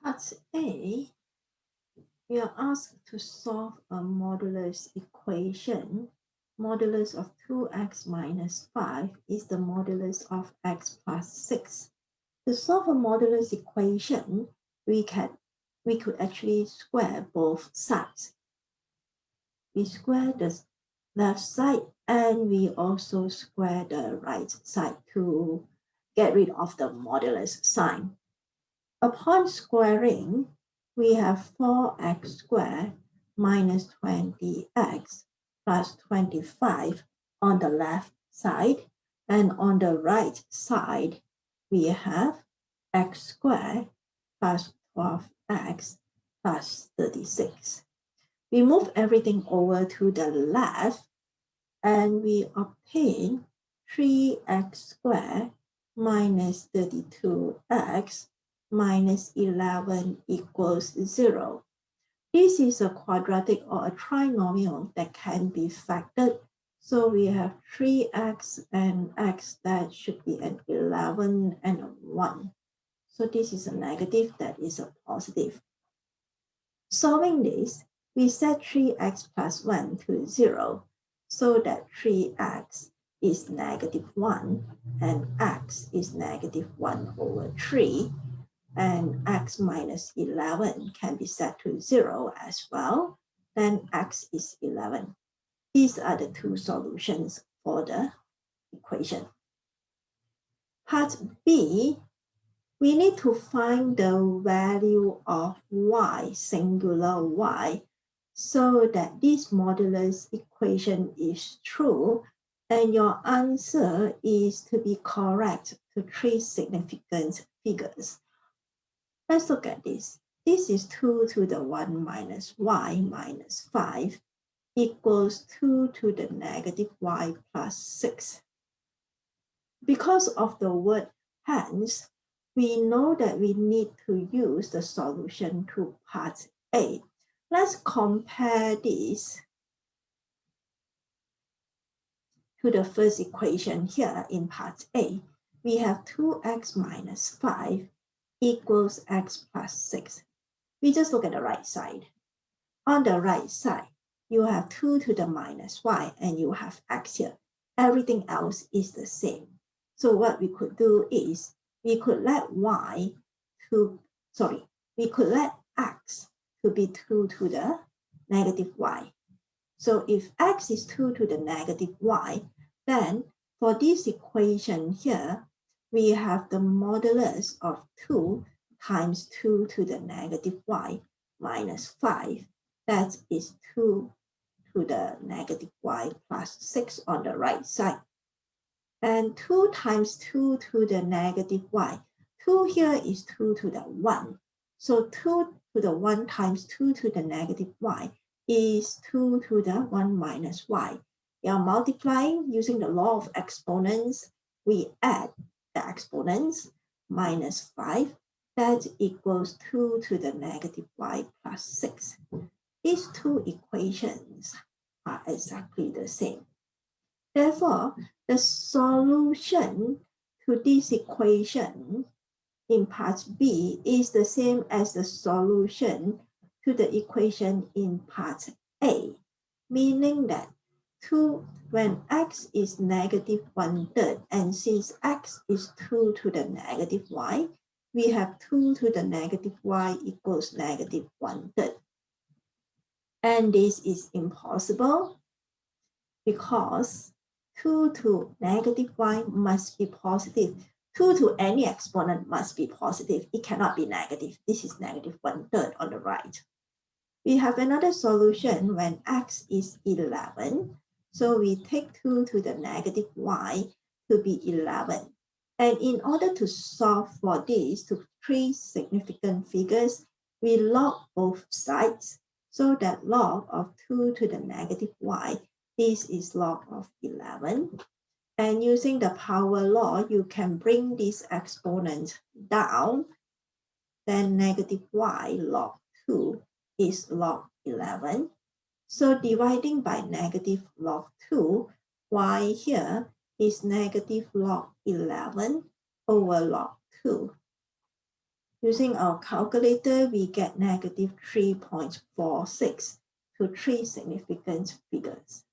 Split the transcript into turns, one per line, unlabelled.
Part A, we are asked to solve a modulus equation. Modulus of 2x minus 5 is the modulus of x plus 6. To solve a modulus equation, we could actually square both sides. We square the left side and we also square the right side to get rid of the modulus sign. Upon squaring, we have 4x squared minus 20x plus 25 on the left side, and on the right side, we have x squared plus 12x plus 36. We move everything over to the left, and we obtain 3x squared minus 32x minus 11 equals 0. This is a quadratic or a trinomial that can be factored. So we have 3x and x that should be an 11 and a 1. So this is a negative, that is a positive. Solving this, we set 3x plus 1 to 0, so that 3x is negative 1 and x is negative 1 over 3, and x minus 11 can be set to 0 as well, then x is 11. These are the two solutions for the equation. Part B, we need to find the value of y, singular y, so that this modulus equation is true, and your answer is to be correct to 3 significant figures. Let's look at this. This is 2 to the 1 minus y minus 5 equals 2 to the negative y plus 6. Because of the word hence, we know that we need to use the solution to part A. Let's compare this to the first equation here in part A. We have 2x minus 5 equals x plus 6. We just look at the right side. On the right side, you have 2 to the minus y and you have x here. Everything else is the same. So what we could do is, we could let x to be 2 to the negative y. So if x is 2 to the negative y, then for this equation here, we have the modulus of 2 times 2 to the negative y minus 5. That is 2 to the negative y plus 6 on the right side. And 2 times 2 to the negative y. 2 here is 2 to the 1. So 2 to the 1 times 2 to the negative y is 2 to the 1 minus y. We are multiplying using the law of exponents. We add the exponents, minus 5. That equals 2 to the negative y plus 6. These two equations are exactly the same. Therefore, the solution to this equation in part B is the same as the solution to the equation in part A, meaning that when x is negative 1/3, and since x is 2 to the negative y, we have 2 to the negative y equals negative 1/3. And this is impossible because 2 to negative y must be positive. 2 to any exponent must be positive. It cannot be negative. This is negative 1/3 on the right. We have another solution when x is 11. So we take 2 to the negative y to be 11. And in order to solve for this to 3 significant figures, we log both sides. So that log of 2 to the negative y, this is log of 11. And using the power law, you can bring this exponent down. Then negative y log 2 is log 11. So dividing by negative log 2, y here is negative log 11 over log 2. Using our calculator, we get negative 3.46 to three significant figures.